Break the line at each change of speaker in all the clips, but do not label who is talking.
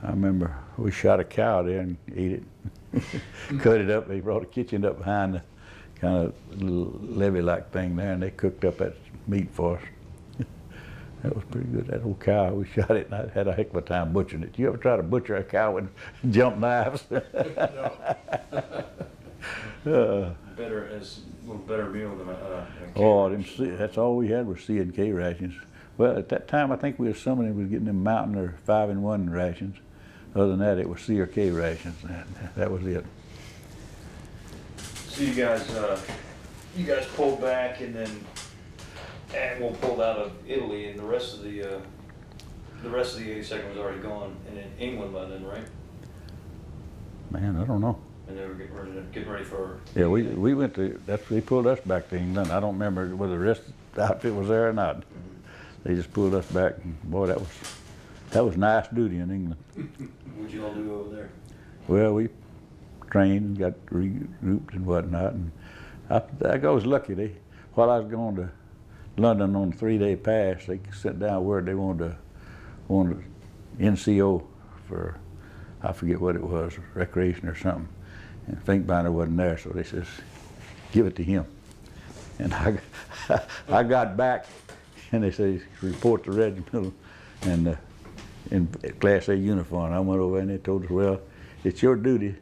I remember we shot a cow there and ate it. Cut it up. They brought a kitchen up behind the kind of little levee-like thing there, and they cooked up that meat for us. That was pretty good. That old cow, we shot it, and I had a heck of a time butchering it. You ever try to butcher a cow with jump knives?
No. Better as a little better meal than
that's all we had was C&K rations. Well, at that time, I think somebody was getting them mountain or 5-in-1 rations. Other than that, it was C or K rations. That was it.
So you guys pulled back, and then we'll pulled out of Italy, and the rest of the 82nd was already gone, and in England by then, right?
Man, I don't know.
And they were getting ready for.
Yeah, we went to. They pulled us back to England. I don't remember whether the rest of the outfit was there or not. Mm-hmm. They just pulled us back, and boy, that was nice duty in England.
What'd you all do over there?
Well, we trained and got regrouped and whatnot, and I was lucky. While I was going to London on a 3-day pass, they sent down word they wanted NCO for, I forget what it was, recreation or something. And Finkbeiner wasn't there, so they says, give it to him. And I got back, and they say, report to regimental, and in Class A uniform. I went over and they told us, well, it's your duty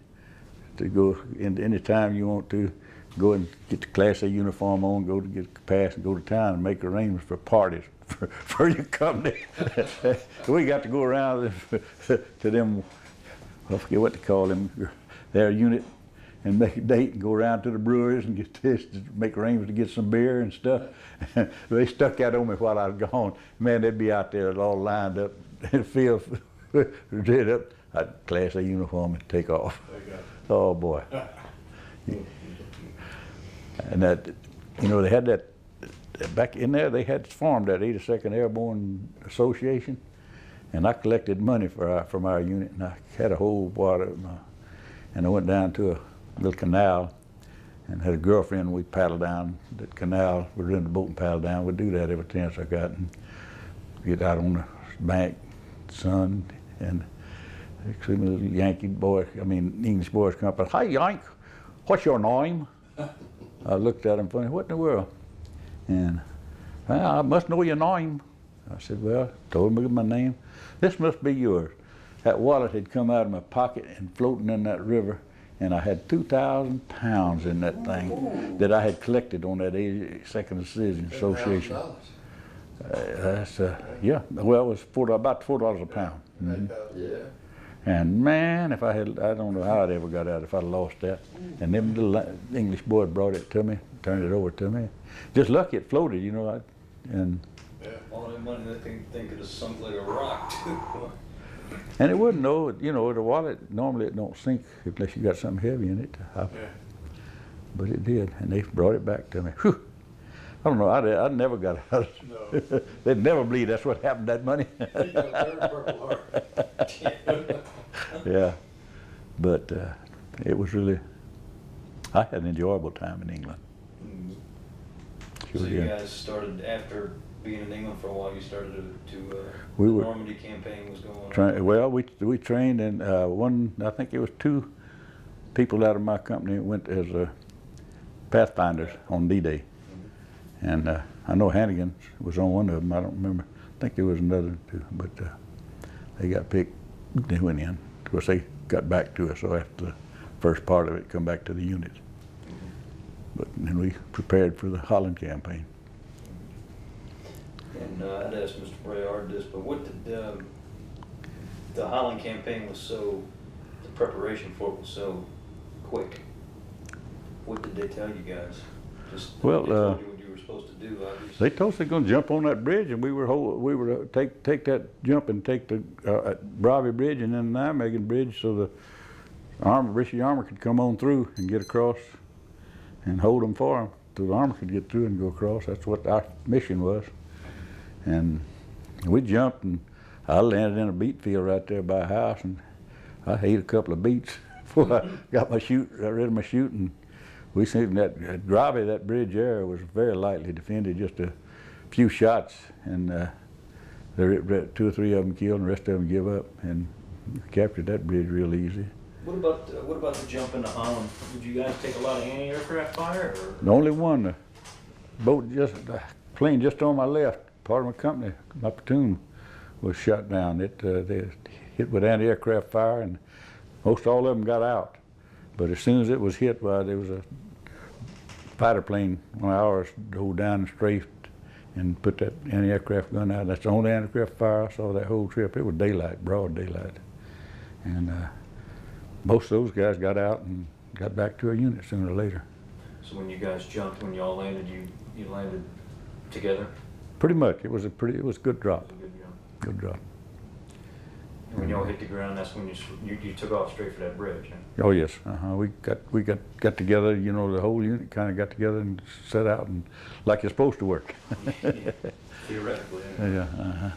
to go in any time you want to go and get the Class A uniform on, go to get a pass and go to town and make arrangements for parties for your company. We got to go around to them, I forget what to call them, their unit, and make a date and go around to the breweries and get this, to make arrangements to get some beer and stuff. They stuck that on me while I was gone. Man, they'd be out there all lined up in the field, did up, Class A uniform and take off. Oh boy. And that, they had that, back in there, they had formed that 82nd Airborne Association, and I collected money from our unit, and I had a whole water, and I went down to a little canal and had a girlfriend. We paddled down that canal. We were in the boat and paddled down. We'd do that every chance I got, and get out on the bank, sun, and a little Yankee boy, English boys come up and, "Hi, Yank, what's your name?" I looked at him funny, "What in the world?" And, "Well, I must know your name." I said, "Well," told him my name. "This must be yours." That wallet had come out of my pocket and floating in that river, and I had 2,000 pounds in that thing that I had collected on that 82nd Association. Yeah, well, it was about $4 a pound. Mm-hmm.
Yeah.
And man, if I don't know how I'd ever got out if I'd lost that. And them little English boys brought it to me, turned it over to me. Just lucky it floated, and.
Yeah. All that money, they think it has sunk like a rock too.
And it wouldn't, the wallet, normally it don't sink unless you got something heavy in it.
Yeah.
But it did, and they brought it back to me. Whew. I don't know, I never got out. No. They'd never believe that's what happened to that money. Yeah, but it was really, I had an enjoyable time in England.
Mm-hmm.
Sure
so you
did.
guys started, after being in England for a while, you started the Normandy campaign was going on?
Well, we trained, and I think it was 2 people out of my company went as pathfinders on D-Day. Mm-hmm. And I know Hannigan was on one of them, I don't remember. I think there was another 2, but they got picked, they went in. Of course, they got back to us, so after the first part of it, come back to the unit. Mm-hmm. But then we prepared for the Holland campaign.
And I'd ask Mr. Brayard this, but what did the Holland campaign the preparation for it was so quick? What did they tell you guys? Just
well,
they told you what you were supposed to do, obviously.
They told us they're going to jump on that bridge, and we were take that jump and take the Bravi Bridge and then the Nijmegen Bridge, so the British armor could come on through and get across and hold them for them, so the armor could get through and go across. That's what our mission was. And we jumped, and I landed in a beet field right there by a house, and I ate a couple of beets before I got rid of my shooting. We seen that Bravi, that bridge there, was very lightly defended, just a few shots, and there were 2 or 3 of them killed, and the rest of them give up. And We captured that bridge real easy.
What about the jump into Holland? Did you guys take a lot of anti-aircraft fire? Or?
The only one, the plane just on my left, part of my company, my platoon, was shot down. They hit with anti-aircraft fire, and most all of them got out. But as soon as it was hit, there was a fighter plane, one of ours, drove down and strafed and put that anti-aircraft gun out. That's the only anti-aircraft fire I saw that whole trip. It was daylight, broad daylight. And most of those guys got out and got back to our unit sooner or later.
So when you guys jumped, when y'all landed, you landed together?
Pretty much. It was a good drop.
It was a good jump.
Good drop.
And when y'all hit the ground, that's when you took off straight for that bridge, huh?
Oh yes. We got together. You know, the whole unit kind of got together and set out and like it's supposed to work.
Yeah, theoretically.
Yeah.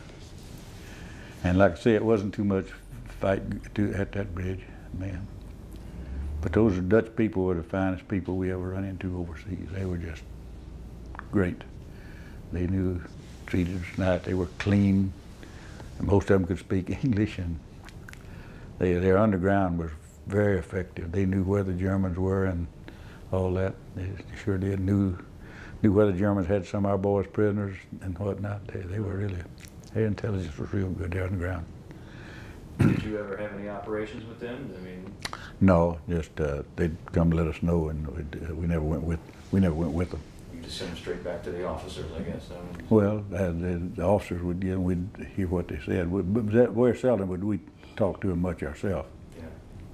And like I say, it wasn't too much fight at that bridge, man. But those Dutch people were the finest people we ever run into overseas. They were just great. They knew, treated us nice. They were clean. And most of them could speak English, and their underground was very effective. They knew where the Germans were and all that. They sure did. Knew where the Germans had some of our boys prisoners and whatnot. They were really, their intelligence was real good there underground.
Did you ever have any operations with them? I mean,
no, just they'd come let us know, and we never went with them.
you just send them straight back to the officers, I guess.
Well, the officers would, we'd hear what they said. But very seldom would we talk to them much ourselves.
Yeah.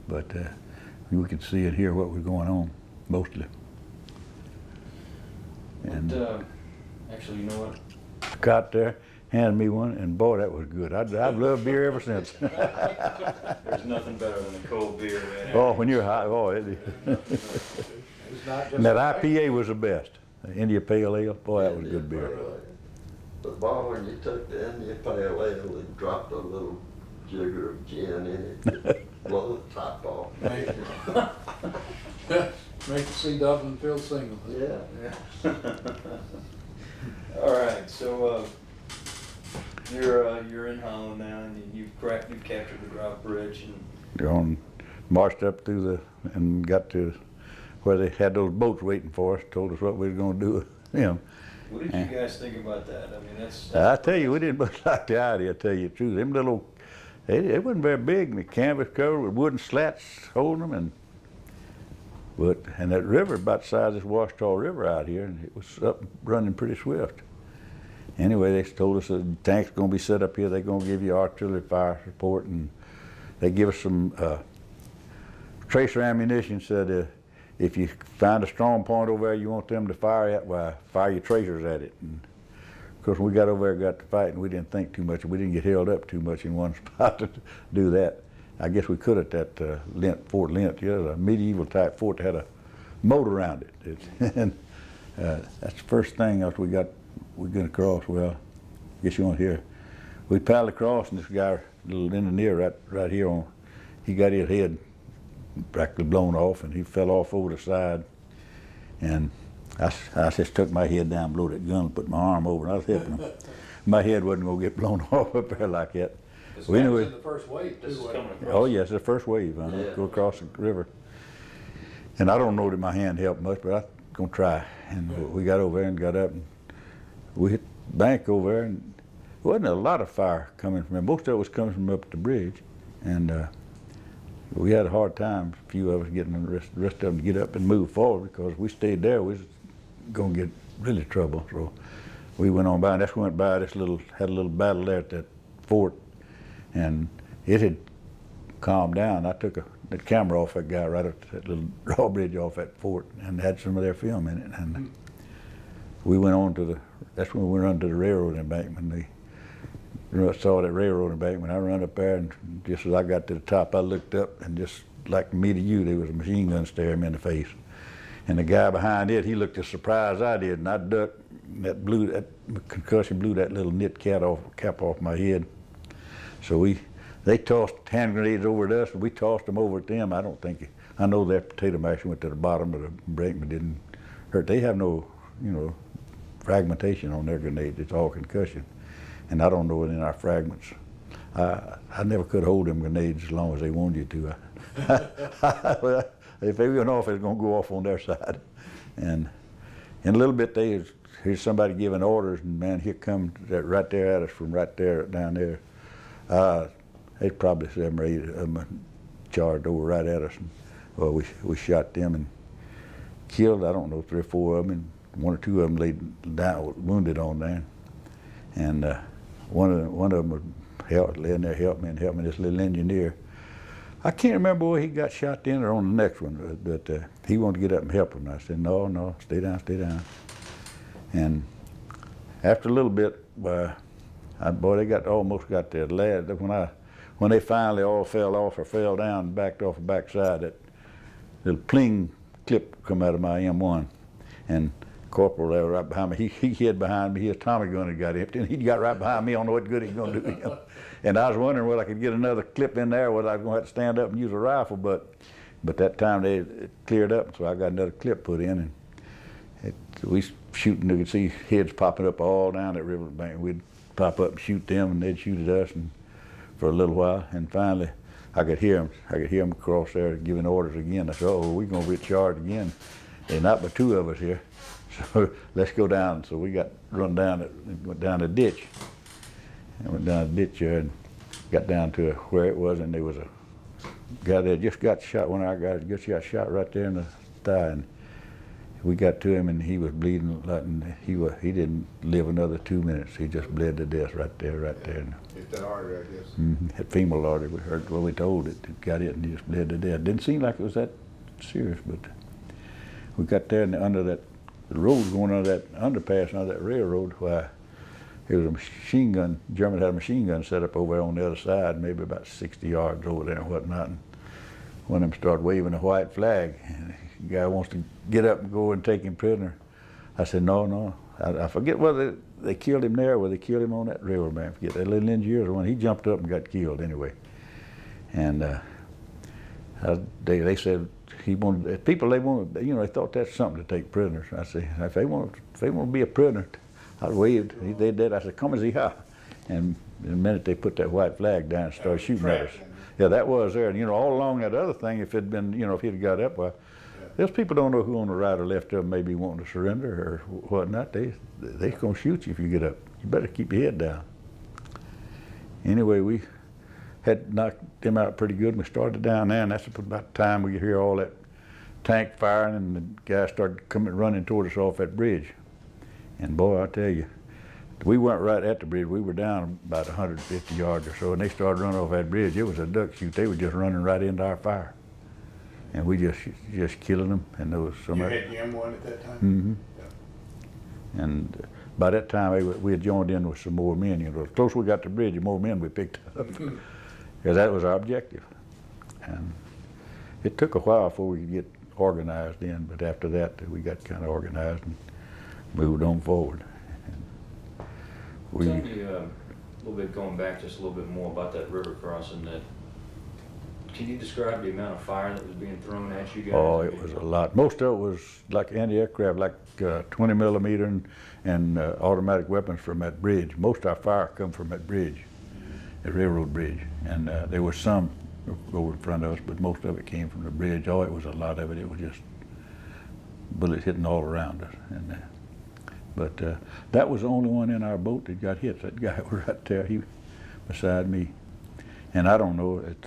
But we could see and hear what was going on, mostly. And
actually, you know what?
got there, handed me one, and boy, that was good. I've loved beer ever since.
There's nothing better than a cold beer, man.
Oh, when you're hot, oh, it and that IPA was the best. The India Pale Ale, boy, that was good beer.
But boy, when you took the India Pale Ale and dropped a little jigger of gin in it, blow the top off.
Make the C Dublin feel single.
Yeah.
All right, so you're in Holland now, and you've captured the drawbridge, and
Marched up through and got to where they had those boats waiting for us, told us what we were going to do with them.
what did you guys think about that? I mean, that's
I tell you, we didn't much like the idea, I tell you the truth. Them little, they wasn't very big, and the canvas covered with wooden slats holding them, and that river about the size of this Washita River out here, and it was up running pretty swift. Anyway, they told us the tank's going to be set up here. They're going to give you artillery fire support, and they give us some tracer ammunition. Said if you find a strong point over there you want them to fire at, why, fire your tracers at it. And of course, when we got over there and got to fighting, we didn't think too much. We didn't get held up too much in one spot to do that. I guess we could at that Fort Lent. You know, a medieval type fort that had a moat around it. And that's the first thing else we got across. Well, I guess you want to hear. We paddled across, and this guy, little engineer right here he got his head practically blown off, and he fell off over the side. And I just took my head down, blew that gun, and put my arm over, and I was helping him. My head wasn't going to get blown off up there like that.
We knew in the first wave,
this is
too.
coming across.
Oh yes, the first wave. Go across the river. And I don't know that my hand helped much, but I'm going to try. And we got over there and got up, and we hit the bank over there, and there wasn't a lot of fire coming from there. Most of it was coming from up the bridge. And we had a hard time, a few of us getting the rest of them to get up and move forward, because if we stayed there, we was going to get really trouble. So we went on by, and that's when we went by had a little battle there at that fort, and it had calmed down. I took the camera off that guy right up to that little drawbridge off that fort, and had some of their film in it. And we went on that's when we went on to the railroad embankment. I saw that railroad embankment. I ran up there, and just as I got to the top, I looked up, and just like me to you, there was a machine gun staring me in the face. And the guy behind it, he looked as surprised as I did, and I ducked. That concussion blew that little knit cap off my head. So they tossed hand grenades over at us, and we tossed them over at them. I know that potato masher went to the bottom, but the embankment didn't hurt. They have no, fragmentation on their grenades. It's all concussion. And I don't know it in our fragments. I never could hold them grenades as long as they wanted you to. Well, if they went off, it was going to go off on their side. And in a little bit, here's somebody giving orders, and man, here comes that right there at us from right there down there. They probably 7 or 8 of them charged over right at us. And, well, we shot them and killed, I don't know, 3 or 4 of them, and 1 or 2 of them laid down, wounded on there. And one of them was laying there, help me, this little engineer. I can't remember where he got shot then or on the next one, but he wanted to get up and help him. I said, no, stay down, stay down. And after a little bit, boy, they almost got there. When they finally all fell off or fell down and backed off the backside, that little pling clip come out of my M1. And Corporal there right behind me, he hid behind me. His Tommy gun had got empty, and he got right behind me. I don't know what good he's going to do. You know? And I was wondering whether I could get another clip in there, whether I was going to have to stand up and use a rifle. But that time it cleared up, so I got another clip put in. And we shooting, you could see heads popping up all down that riverbank. We'd pop up and shoot them, and they'd shoot at us, and for a little while. And finally, I could hear them across there giving orders again. I said, "Oh, we're going to get charged again. There's not but 2 of us here. So let's go down." So we went down the ditch. And went down the ditch there and got down to where it was, and there was a guy that just got shot. One of our guys just got shot right there in the thigh, and we got to him, and he was bleeding, and he didn't live another 2 minutes. He just bled to death right there.
Hit that artery, I guess.
That femoral artery. We heard, well, we told it got it, and he just bled to death. Didn't seem like it was that serious, but we got there, and under that, the road going under that underpass, under that railroad, where there was a machine gun. German had a machine gun set up over there on the other side, maybe about 60 yards over there and whatnot. And one of them started waving a white flag. And the guy wants to get up and go and take him prisoner. I said, no. I forget whether they killed him there or whether they killed him on that railroad man. I forget, that little engineer was the one. He jumped up and got killed anyway. And they said he wanted, people, they thought that's something to take prisoners. I said, if they want to be a prisoner, I waved. They did. I said, "Come and see how." And in a minute, they put that white flag down and started shooting at us. Yeah, that was there. And all along that other thing, if it'd been, if he'd got up, well, those people don't know who on the right or left of them may be wanting to surrender or whatnot. They're gonna shoot you if you get up. You better keep your head down. Anyway, we had knocked them out pretty good. We started down there, and that's about the time we could hear all that tank firing, and the guys started running toward us off that bridge. And boy, I tell you, we weren't right at the bridge. We were down about 150 yards or so, and they started running off that bridge. It was a duck shoot. They were just running right into our fire. And we just killing them. And there was somebody.
You had the M1 at that time?
Yeah. And by that time, we had joined in with some more men. The closer we got to the bridge, the more men we picked up. Because that was our objective. And it took a while before we could get organized in, but after that, we got kind of organized and moved on forward.
Tell me a little bit, going back just a little bit more about that river crossing. Can you describe the amount of fire that was being thrown at you guys?
Oh, it was a lot. Most of it was like anti-aircraft, like 20 millimeter and automatic weapons from that bridge. Most of our fire come from that bridge, the railroad bridge. And there was some over in front of us, but most of it came from the bridge. Oh, it was a lot of it. It was just bullets hitting all around us. But that was the only one in our boat that got hit. That guy was right there, he beside me. And I don't know, it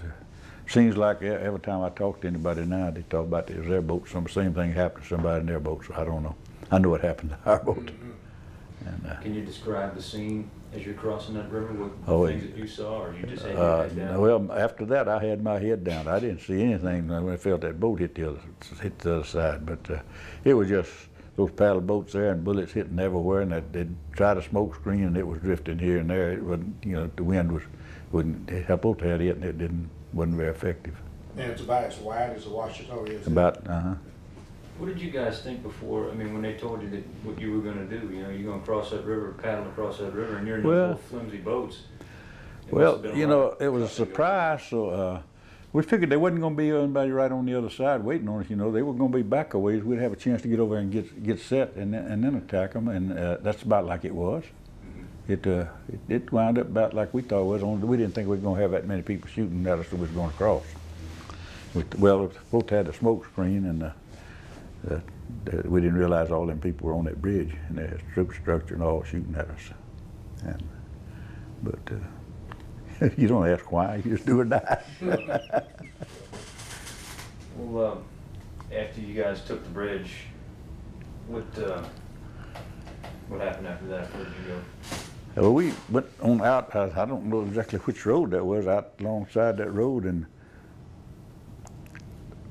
seems like every time I talk to anybody now, they talk about their boat, the same thing happened to somebody in their boat, so I don't know. I know what happened to our boat. And,
can you describe the scene as you're crossing that river? What things that you saw, or you just had your head down?
Well, after that, I had my head down. I didn't see anything when I felt that boat hit the other side, but it was just those paddle boats there and bullets hitting everywhere, and they'd try to smoke screen, and it was drifting here and there. It wasn't, the wind wouldn't help to have it, and it wasn't very effective.
And it's about as wide as the Washita is.
About,
What did you guys think before? I mean, when they told you that what you were going to do, you're going to cross that river, paddle across that river, and you're in those little flimsy boats.
Well, it was a surprise, so we figured there wasn't going to be anybody right on the other side waiting on us. They were going to be back a ways. We'd have a chance to get over and get set and then attack them, and that's about like it was. It wound up about like we thought it was. We didn't think we were going to have that many people shooting at us that was going to cross. Well, both had a smoke screen, and we didn't realize all them people were on that bridge, and they had superstructure and all shooting at us. But you don't ask why, you just do or die.
Well, after you guys took the bridge, what happened after that? Where did you go?
Well, we went on out, I don't know exactly which road that was, out alongside that road, and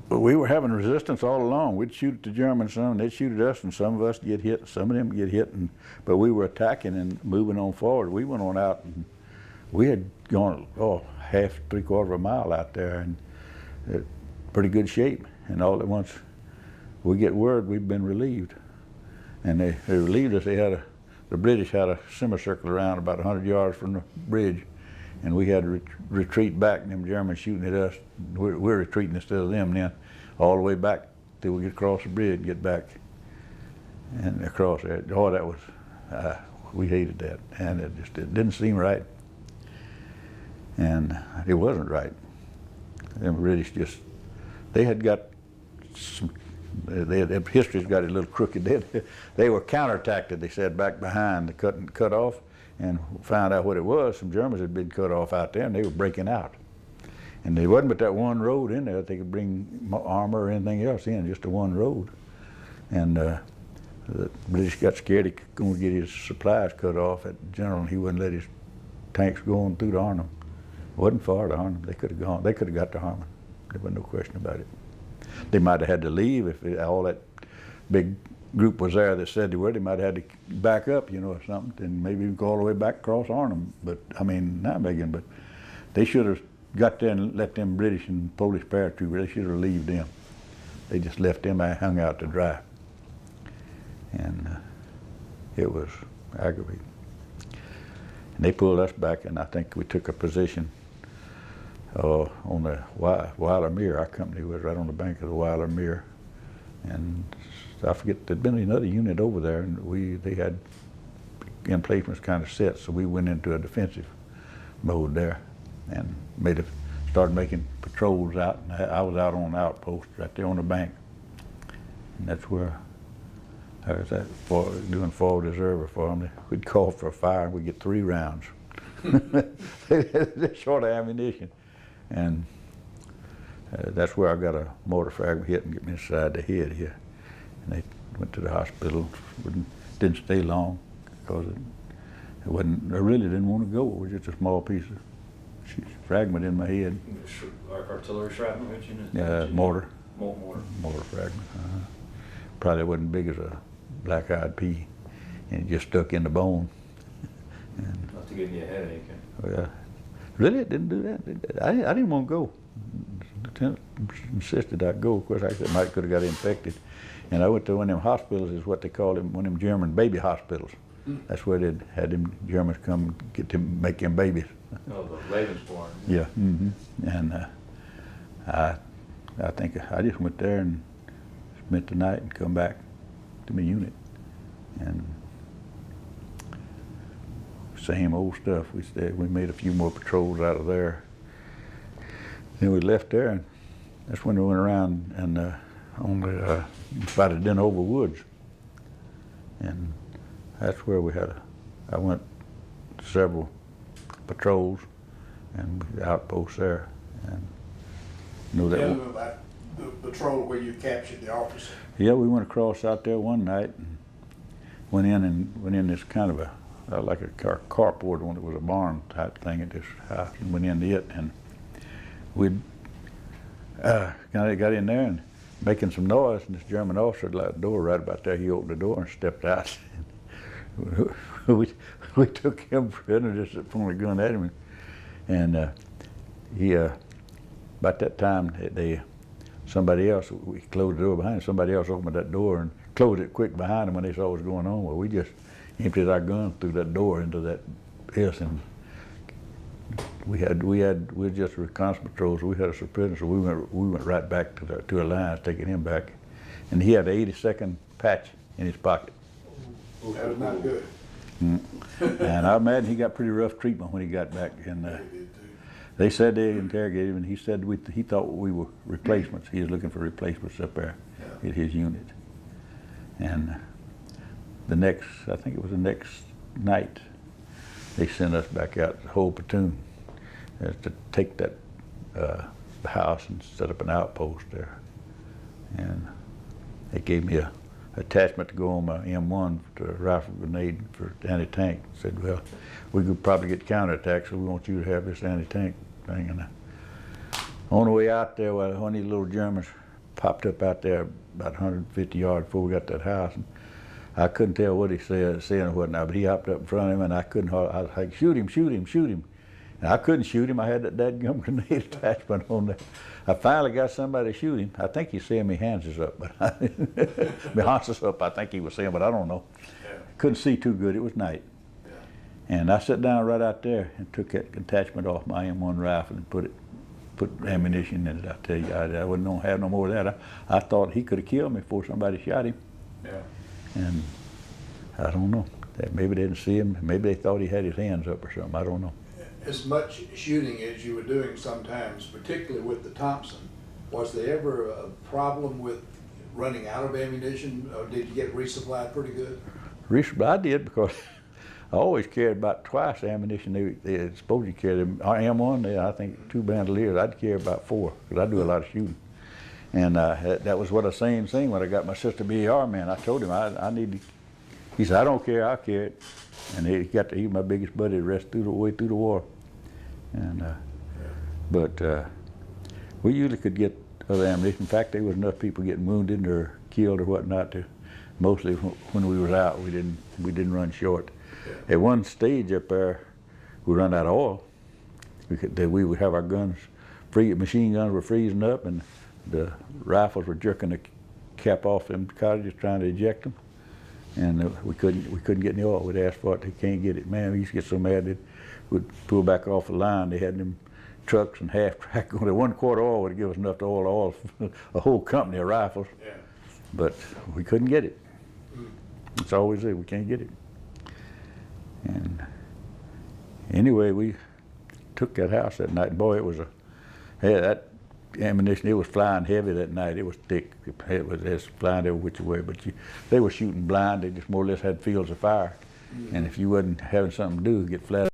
we were having resistance all along. We'd shoot at the Germans some, and they'd shoot at us, and some of us get hit, some of them get hit, but we were attacking and moving on forward. We went on out, and we had gone, half, 3/4 of a mile out there, and pretty good shape. And all at once, we get word we've been relieved. And they relieved us. The British had a semicircle around about 100 yards from the bridge, and we had to retreat back, and them Germans shooting at us. We're retreating instead of them then, all the way back till we get across the bridge and get back and across there. Oh, that was, we hated that, and it didn't seem right. And it wasn't right. Them British they had got some, history's got it a little crooked. They were counterattacked, they said, back behind, they cut off, and found out what it was. Some Germans had been cut off out there, and they were breaking out. And there wasn't but that one road in there that they could bring armor or anything else in, just the one road. And the British got scared he was going to get his supplies cut off. That general, he wouldn't let his tanks go on through to Arnhem. It wasn't far to Arnhem. They could have gone. They could have got to Harmon. There was no question about it. They might have had to leave if all that big group was there that said they were. They might have had to back up, or something, and maybe go all the way back across Arnhem. But I mean, not begging, but they should have got there and let them British and Polish paratroopers. They should have relieved them. They just left them hung out to dry, and it was aggravating. And they pulled us back, and I think we took a position on the WWII. Our company was right on the bank of the WWII, and I forget, there'd been another unit over there, and they had emplacements kind of set, so we went into a defensive mode there, and started making patrols out. And I was out on the outpost right there on the bank, and that's where I was at doing forward reserve for them. We'd call for a fire, and we'd get 3 rounds. They're short of ammunition. And that's where I got a mortar fragment hit and get me inside the head here. And they went to the hospital. Didn't stay long because I really didn't want to go. It was just a small piece of fragment in my head.
Artillery shrapnel hit you?
Mortar.
Mortar.
Mortar fragment. Probably wasn't big as a black-eyed pea, and it just stuck in the bone.
Not to give you a headache.
Yeah. Really, it didn't do that. I didn't want to go. The lieutenant insisted I go. Of course, I could have got infected. And I went to one of them hospitals, is what they call them, one of them German baby hospitals. That's where they had them Germans come make them babies.
Oh, the Lebensborn.
Yeah. Mm-hmm. And I think I just went there and spent the night and come back to my unit. And same old stuff. We made a few more patrols out of there. Then we left there, and that's when we went around and by the Denover Woods. And that's where I went several patrols and outposts there. And
Tell them about the patrol where you captured the officer.
Yeah, we went across out there one night and went in this kind of like a carport one. It was a barn type thing at this house, and went into it, and we'd got in there and making some noise, and this German officer at the door right about there, he opened the door and stepped out. we took him for it and just pointed a gun at him, and he about that time somebody else, we closed the door behind him, somebody else opened that door and closed it quick behind him when they saw what was going on. Well, we just emptied our gun through that door into that piss, and we were just reconnaissance patrols, so we had a suppressor, so we went right back to our lines, taking him back, and he had an 82nd patch in his pocket.
That was not good.
And I imagine he got pretty rough treatment when he got back. And
They did too.
they said they interrogated him, and he said he thought we were replacements. He was looking for replacements up there
Yeah.
at his unit. And I think it was the next night, they sent us back out, the whole platoon, to take that house and set up an outpost there. And they gave me a attachment to go on my M1 to a rifle grenade for anti-tank. Said, well, we could probably get counterattack, so we want you to have this anti-tank thing. And on the way out there, well, one of these little Germans popped up out there about 150 yards before we got to that house. And I couldn't tell what he said or whatnot, but he hopped up in front of him, and I was like, shoot him, shoot him, shoot him. And I couldn't shoot him. I had that dadgum grenade attachment on there. I finally got somebody to shoot him. I think he's saying my hands is up, but my hands is up, I think he was saying, but I don't know.
Yeah.
Couldn't see too good. It was night.
Yeah.
And I sat down right out there and took that attachment off my M1 rifle and put ammunition in it. I tell you, I wouldn't gonna have no more of that. I thought he could have killed me before somebody shot him.
Yeah.
And I don't know. Maybe they didn't see him. Maybe they thought he had his hands up or something. I don't know.
As much shooting as you were doing sometimes, particularly with the Thompson, was there ever a problem with running out of ammunition, or did you get resupplied pretty good?
I did, because I always carried about twice the ammunition they supposed to carry. M1, I think 2 bandoliers, I'd carry about 4, because I do a lot of shooting. And that was what I same thing when I got my sister BAR man. I told him I need to, he said, I don't care, I'll carry it. And he was my biggest buddy the rest of the way through the war. And but we usually could get other ammunition. In fact, there was enough people getting wounded or killed or whatnot to, mostly when we was out, we didn't run short. At one stage up there, we run out of oil. We would have our guns, machine guns were freezing up, and the rifles were jerking the cap off them cartridges trying to eject them. And we couldn't get any oil. We'd ask for it, they can't get it. Man, we used to get so mad that we'd pull back off the line. They had them trucks and half track going. 1/4 oil would give us enough to oil a whole company of rifles.
Yeah.
But we couldn't get it. It's always there, we can't get it. And anyway, we took that house that night. Boy, it was that ammunition, it was flying heavy that night. It was thick. It was flying every which way. But they were shooting blind. They just more or less had fields of fire. And if you wasn't having something to do, get flat